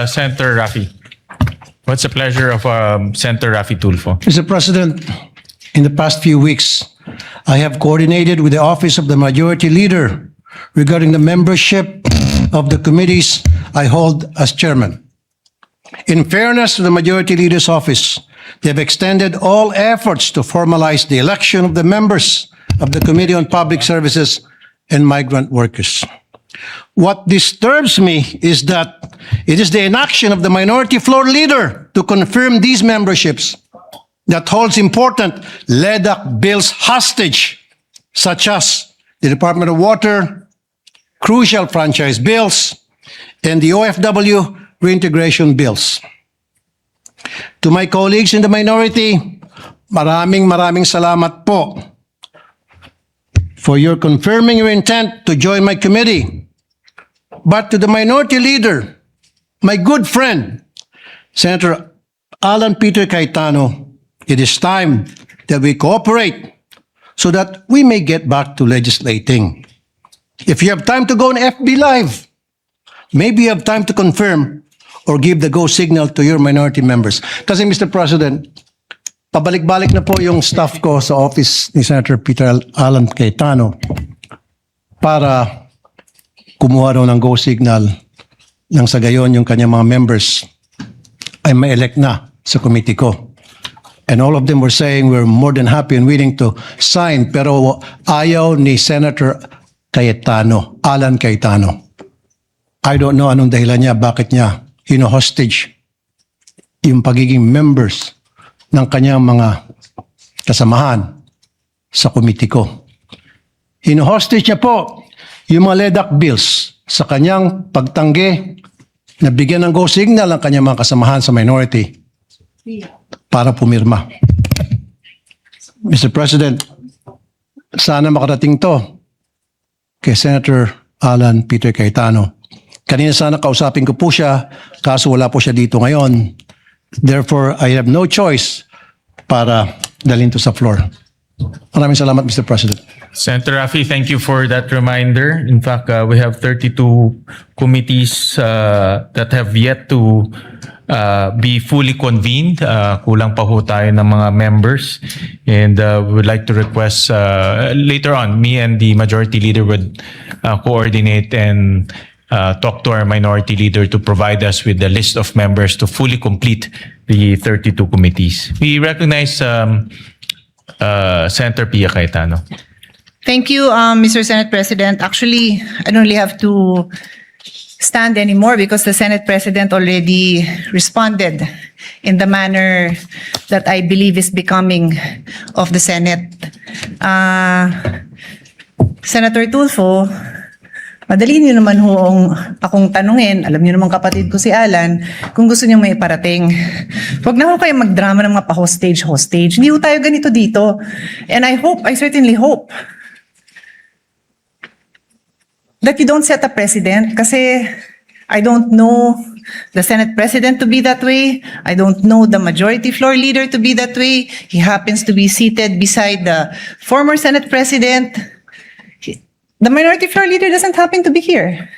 Senator Raffy. What's the pleasure of Senator Raffy Tulfo? Mr. President, in the past few weeks, I have coordinated with the Office of the Majority Leader regarding the membership of the committees I hold as chairman. In fairness to the Majority Leader's office, they have extended all efforts to formalize the election of the members of the Committee on Public Services and Migrant Workers. What disturbs me is that it is the inaction of the minority floor leader to confirm these memberships that holds important LEDAC bills hostage, such as the Department of Water, crucial franchise bills, and the OFW reintegration bills. To my colleagues in the minority, maraming salamat po for your confirming your intent to join my committee. But to the minority leader, my good friend, Senator Peter Cayetano, it is time that we cooperate so that we may get back to legislating. If you have time to go on FB Live, maybe you have time to confirm or give the go signal to your minority members. Kasi Mr. President, pabalik-balik na po yung staff ko sa office ni Senator Peter Cayetano para kumuha raw ng go signal nang sa gayon yung kanyang mga members ay ma-elect na sa committee ko. And all of them were saying we're more than happy and willing to sign, pero ayaw ni Senator Cayetano, Cayetano. I don't know anong dahilan niya, bakit niya hino-hostage yung pagiging members ng kanyang mga kasamahan sa committee ko. Hino-hostage niya po yung mga LEDAC bills sa kanyang pagtanggi na bigyan ng go signal ang kanyang mga kasamahan sa minority para pumirma. Mr. President, sana makarating to kay Senator Peter Cayetano. Kanina sana kausapin ko po siya, kaso wala po siya dito ngayon. Therefore, I have no choice para dalhin to sa floor. Maraming salamat, Mr. President. Senator Raffy, thank you for that reminder. In fact, we have 32 committees that have yet to be fully convened. Kulang pa ho tayo ng mga members. And we would like to request later on, me and the majority leader would coordinate and talk to our minority leader to provide us with the list of members to fully complete the 32 committees. We recognize Senator Pia Cayetano. Thank you, Mr. Senate President. Actually, I don't really have to stand anymore because the Senate President already responded in the manner that I believe is becoming of the Senate. Senator Tulfo, madali niyo naman ho akong tanungin, alam niyo naman kapatid ko si Alan, kung gusto niyo may parating. Huwag na ho kayo magdrama ng mga pa-hostage. Hindi ho tayo ganito dito. And I certainly hope, that you don't set a precedent kasi I don't know the Senate President to be that way. I don't know the Majority Floor Leader to be that way. He happens to be seated beside the former Senate President. The Minority Floor Leader doesn't happen to be here.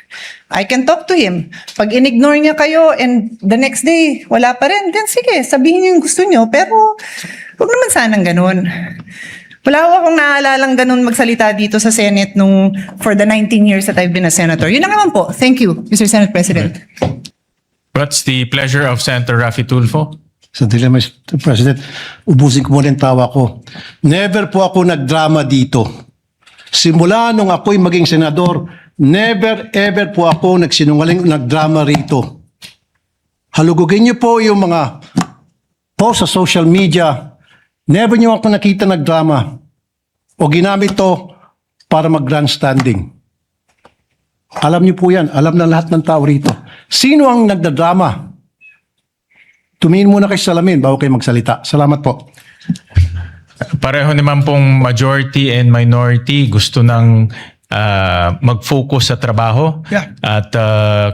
I can talk to him. Pag in-ignore niya kayo and the next day, wala pa rin, then sige, sabihin niyo yung gusto niyo. Pero huwag naman sanang ganun. Wala ko akong naalalang ganun magsalita dito sa Senate for the 19 years that I've been a senator. Yun lang naman po. Thank you, Mr. Senate President. What's the pleasure of Senator Raffy Tulfo? Sandali, Mr. President, ubusin ko muna yung tawa ko. Never po ako nagdrama dito. Simula nung ako'y maging senador, never ever po ako nagdrama rito. Halugugin niyo po yung mga post sa social media. Never niyo ako nakita nagdrama o ginamit to para mag-grandstanding. Alam niyo po yan. Alam na lahat ng tao rito. Sino ang nagdadrama? Tumingin muna kayo sa salamin bago kayo magsalita. Salamat po. Pareho naman pong majority and minority gusto ng mag-focus sa trabaho. Yeah. At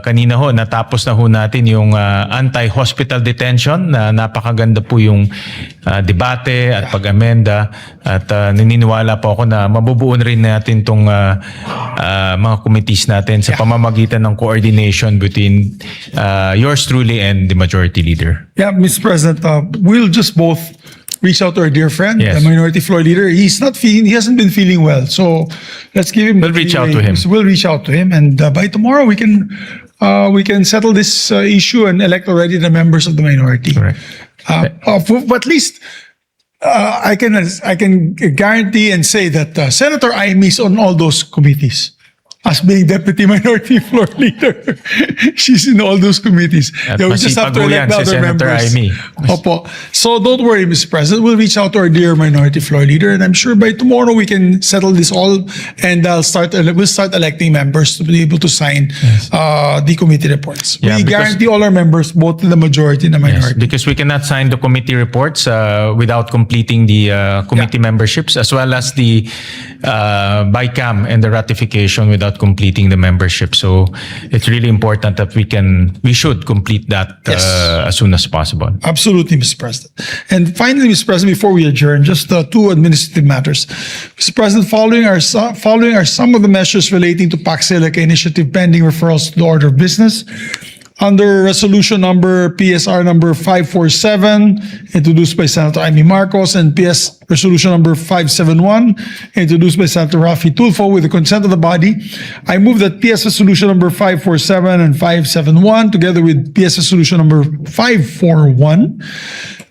kanina ho, natapos na ho natin yung anti-hospital detention na napakaganda po yung debate at pag-amenda. At naniniwala po ako na mabubuon rin natin tong mga committees natin sa pamamagitan ng coordination between yours truly and the majority leader. Yeah, Mr. President, we'll just both reach out to our dear friend, Yes. the minority floor leader. He hasn't been feeling well. So let's give him. We'll reach out to him. So we'll reach out to him, and by tomorrow we can settle this issue and elect already the members of the minority. Correct. But at least I can guarantee and say that Senator Amy is on all those committees. As being deputy minority floor leader, she's in all those committees. At Yeah, we just have to masipag po elect yan the si other Senator members. Amy. Opo. So don't worry, Mr. President. We'll reach out to our dear minority floor leader, and I'm sure by tomorrow we can settle this all, and we'll start electing members to be able to sign the committee reports. Yeah, We because- guarantee all our members, both in the majority and the Yes, minority. because we cannot sign the committee reports without completing the committee memberships, as well as the BICAM and the ratification without completing the membership. So it's really important that we should complete that Yes. as soon as possible. Absolutely, Mr. President. And finally, Mr. President, before we adjourn, just two administrative matters. Mr. President, following are some of the measures relating to PAC Sayetano initiative pending referrals to the order of business. Under resolution number PSR number 547, introduced by Senator Amy Marcos, and PS resolution number 571, introduced by Senator Raffy Tulfo, with the consent of the body, I move that PS resolution number 547 and 571, together with PS resolution number 541,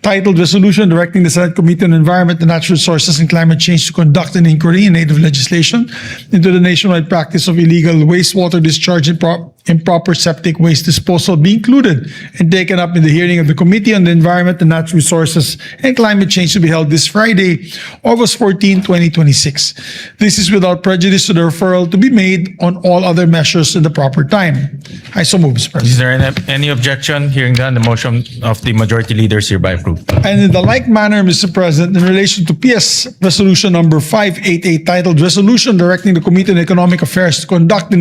titled Resolution Directing the Senate Committee on Environment, and Natural Resources and Climate Change to conduct an inquiry in aid of legislation into the nationwide practice of illegal wastewater discharge and improper septic waste disposal, be included and taken up in the hearing of the Committee on the Environment and Natural Resources and Climate Change to be held this Friday, August 14, 2026. This is without prejudice to the referral to be made on all other measures in the proper time. I so move, Mr. President. Is there any objection? Hearing none, the motion of the majority leader is hereby approved. And in the like manner, Mr. President, in relation to PS Resolution number 588, titled Resolution Directing the Committee on Economic Affairs to conduct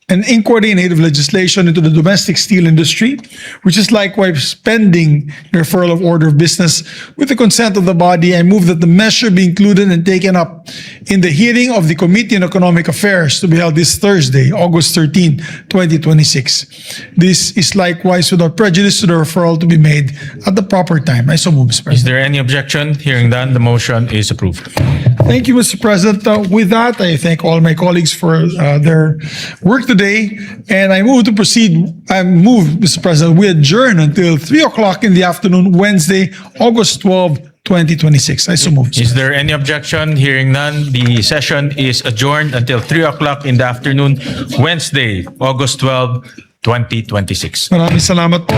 an inquiry in aid of legislation into the domestic steel industry, which is likewise pending the referral of order of business. With the consent of the body, I move that the measure be included and taken up in the hearing of the Committee on Economic Affairs to be held this Thursday, August 13, 2026. This is likewise without prejudice to the referral to be made at the proper time. I so move, Mr. Is President. there any objection? Hearing none, the motion is approved. Thank you, Mr. President. With that, I thank all my colleagues for their work today, and I move to proceed. I move, Mr. President, we adjourn until 3 o'clock in the afternoon, Wednesday, August 12, 2026. I so move. Mr. Is there any objection? Hearing none, the session is adjourned until 3 o'clock in the afternoon, Wednesday, August 12, 2026. Maraming salamat po.